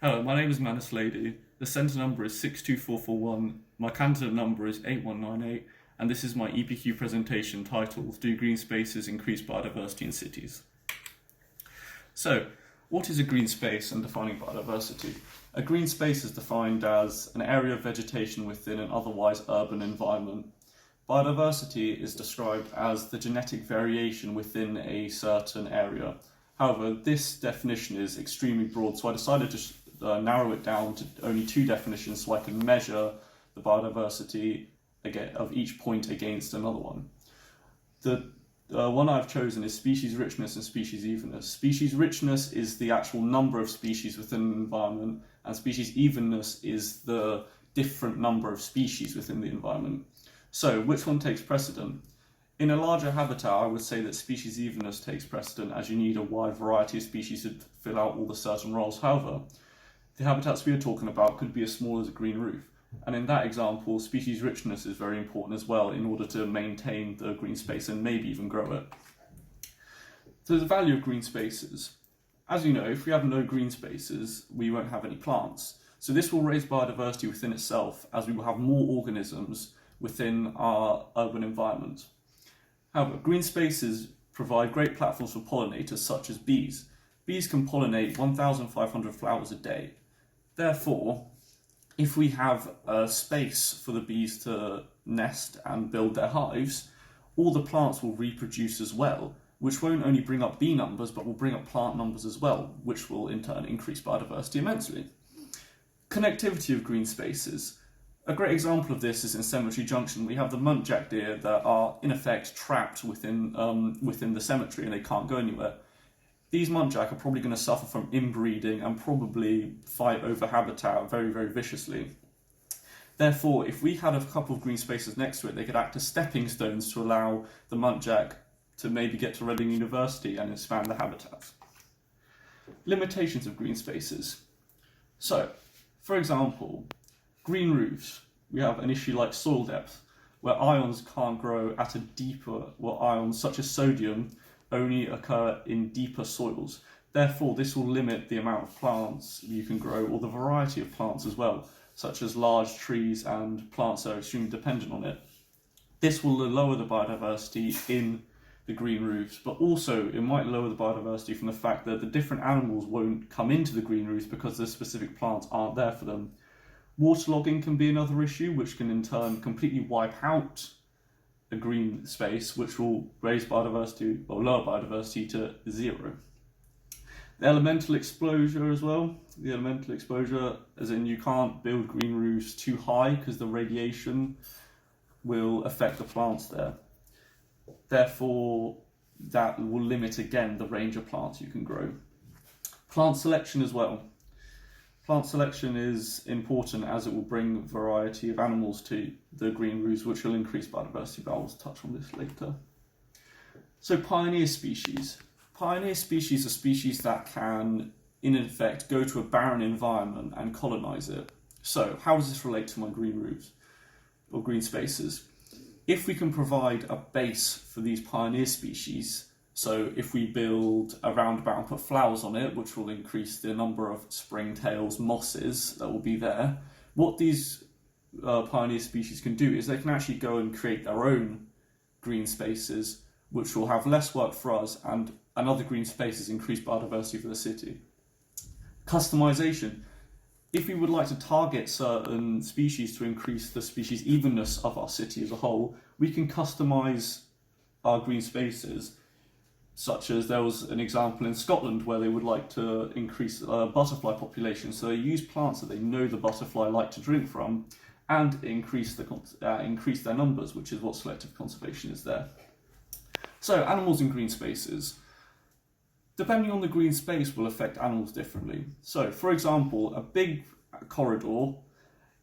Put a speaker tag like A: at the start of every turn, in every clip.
A: Hello, my name is Manus Leidi. The centre number is 62441, my candidate number is 8198, and this is my EPQ presentation titled Do Green Spaces Increase Biodiversity in Cities? So, what is a green space and defining biodiversity? A green space is defined as an area of vegetation within an otherwise urban environment. Biodiversity is described as the genetic variation within a certain area. However, this definition is extremely broad, so I decided to narrow it down to only two definitions so I can measure the biodiversity of each point against another one. The one I've chosen is species richness and species evenness. Species richness is the actual number of species within an environment, and species evenness is the different number of species within the environment. So, which one takes precedent? In a larger habitat, I would say that species evenness takes precedent, as you need a wide variety of species to fill out all the certain roles. However, the habitats we are talking about could be as small as a green roof. And in that example, species richness is very important as well in order to maintain the green space and maybe even grow it. So the value of green spaces. As you know, if we have no green spaces, we won't have any plants. So this will raise biodiversity within itself, as we will have more organisms within our urban environment. However, green spaces provide great platforms for pollinators such as bees. Bees can pollinate 1,500 flowers a day. Therefore, if we have a space for the bees to nest and build their hives, all the plants will reproduce as well, which won't only bring up bee numbers, but will bring up plant numbers as well, which will in turn increase biodiversity immensely. Connectivity of green spaces. A great example of this is in Cemetery Junction. We have the muntjac deer that are in effect trapped within the cemetery and they can't go anywhere. These muntjac are probably going to suffer from inbreeding and probably fight over habitat very, very viciously. Therefore, if we had a couple of green spaces next to it, they could act as stepping stones to allow the muntjac to maybe get to Reading University and expand the habitat. Limitations of green spaces. So, for example, green roofs. We have an issue like soil depth, where ions can't grow at a deeper, ions such as sodium only occur in deeper soils. Therefore, this will limit the amount of plants you can grow, or the variety of plants as well, such as large trees and plants that are extremely dependent on it. This will lower the biodiversity in the green roofs, but also it might lower the biodiversity from the fact that the different animals won't come into the green roofs because the specific plants aren't there for them. Waterlogging can be another issue, which can in turn completely wipe out a green space, which will raise biodiversity or lower biodiversity to zero. The elemental exposure as well. The elemental exposure, as in you can't build green roofs too high because the radiation will affect the plants there. Therefore, that will limit again the range of plants you can grow. Plant selection as well. Plant selection is important as it will bring a variety of animals to the green roofs, which will increase biodiversity, but I will touch on this later. So pioneer species. Pioneer species are species that can, in effect, go to a barren environment and colonise it. So how does this relate to my green roofs or green spaces? If we can provide a base for these pioneer species, so if we build a roundabout and put flowers on it, which will increase the number of springtails, mosses that will be there, what these pioneer species can do is they can actually go and create their own green spaces, which will have less work for us, and another green spaces increase biodiversity for the city. Customization. If we would like to target certain species to increase the species evenness of our city as a whole, we can customize our green spaces, such as there was an example in Scotland where they would like to increase butterfly population, so they use plants that they know the butterfly like to drink from and increase their numbers, which is what selective conservation is there. So animals in green spaces. Depending on the green space will affect animals differently. So for example, a big corridor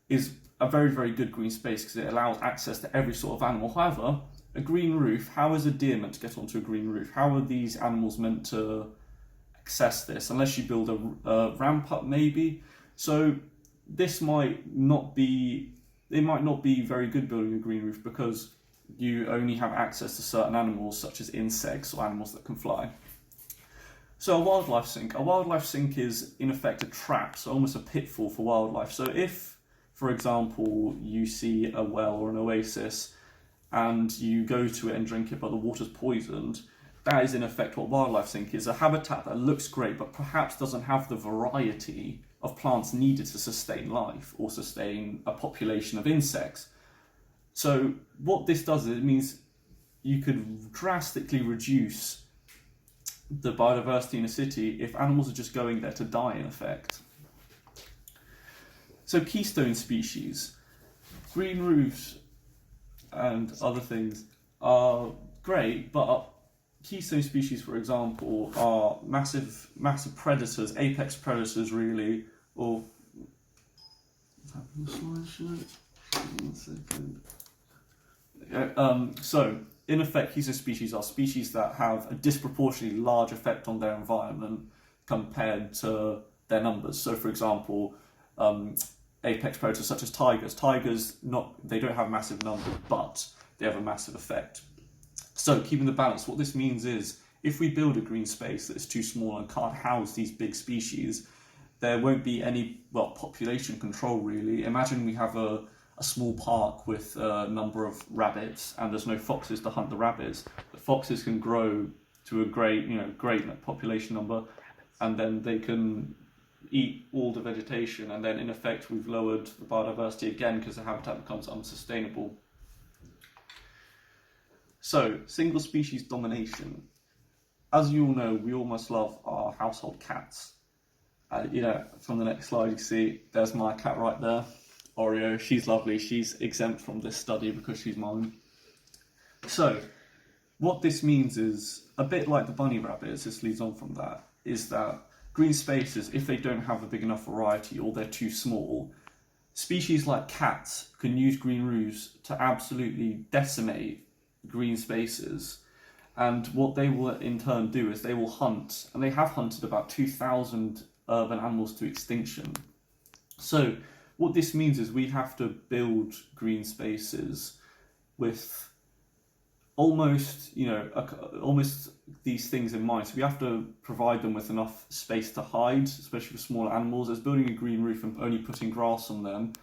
A: is a very, very good green space because it allows access to every sort of animal. However, a green roof, how is a deer meant to get onto a green roof? How are these animals meant to access this? Unless you build a ramp up maybe. So this might not be very good building a green roof because you only have access to certain animals such as insects or animals that can fly. So a wildlife sink is in effect a trap, so almost a pitfall for wildlife. So if, for example, you see a well or an oasis and you go to it and drink it but the water's poisoned, that is in effect what wildlife sink is, a habitat that looks great but perhaps doesn't have the variety of plants needed to sustain life or sustain a population of insects. So what this does is it means you could drastically reduce the biodiversity in a city if animals are just going there to die in effect. So keystone species, green roofs and other things are great, but keystone species, for example, are massive predators, apex predators really, or so in effect, keystone species are species that have a disproportionately large effect on their environment compared to their numbers. So, for example, apex predators such as tigers. Tigers, they don't have massive numbers, but they have a massive effect. So, keeping the balance, what this means is, if we build a green space that is too small and can't house these big species, there won't be any, population control really. Imagine we have a small park with a number of rabbits and there's no foxes to hunt the rabbits. The foxes can grow to a great population number, and then they can eat all the vegetation, and then in effect we've lowered the biodiversity again because the habitat becomes unsustainable. So, single species domination. As you all know, we all must love our household cats. From the next slide you see there's my cat right there. Oreo, she's lovely, she's exempt from this study because she's mine. So, what this means is, a bit like the bunny rabbits, this leads on from that, is that green spaces, if they don't have a big enough variety or they're too small, species like cats can use green roofs to absolutely decimate green spaces. And what they will in turn do is they will hunt, and they have hunted about 2,000 urban animals to extinction. So, what this means is we have to build green spaces with almost these things in mind. So we have to provide them with enough space to hide, especially for smaller animals, as building a green roof and only putting grass on them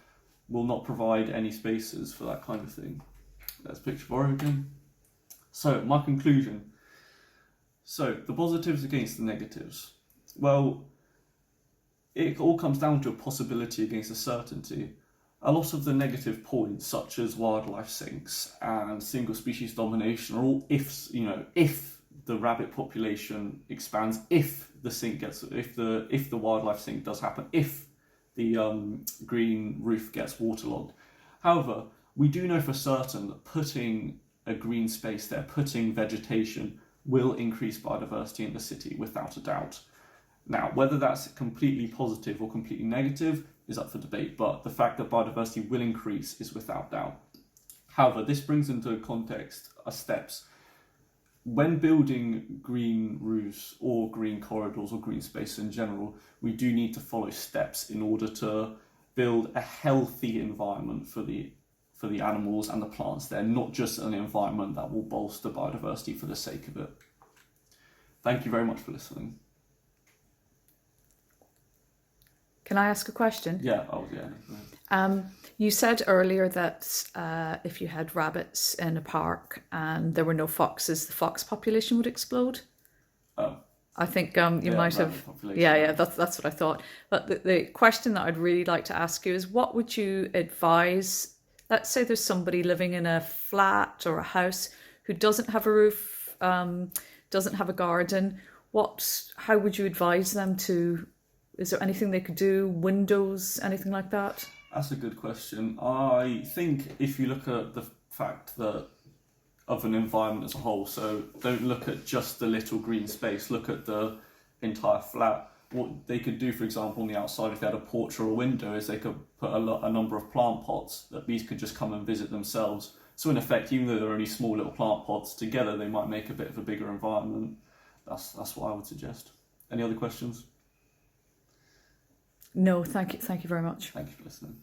A: will not provide any spaces for that kind of thing. Let's picture borrow again. So, my conclusion. So, the positives against the negatives. Well, it all comes down to a possibility against a certainty. A lot of the negative points, such as wildlife sinks and single species domination, are all ifs. If the rabbit population expands, if the wildlife sink does happen, if the green roof gets waterlogged. However, we do know for certain that putting a green space there, putting vegetation, will increase biodiversity in the city without a doubt. Now, whether that's completely positive or completely negative is up for debate, but the fact that biodiversity will increase is without doubt. However, this brings into context steps. When building green roofs or green corridors or green space in general, we do need to follow steps in order to build a healthy environment for the animals and the plants there, not just an environment that will bolster biodiversity for the sake of it. Thank you very much for listening.
B: Can I ask a question?
A: Yeah.
B: You said earlier that if you had rabbits in a park and there were no foxes, the fox population would explode.
A: Oh.
B: I think you might have. Yeah, that's what I thought. But the question that I'd really like to ask you is, what would you advise? Let's say there's somebody living in a flat or a house who doesn't have a roof, doesn't have a garden. How would you advise them to? Is there anything they could do? Windows, anything like that?
A: That's a good question. I think if you look at the fact that of an environment as a whole, so don't look at just the little green space, look at the entire flat. What they could do, for example, on the outside, if they had a porch or a window, is they could put a number of plant pots that these could just come and visit themselves. So in effect, even though they're only small little plant pots, together they might make a bit of a bigger environment. That's what I would suggest. Any other questions?
B: No, thank you very much.
A: Thank you for listening.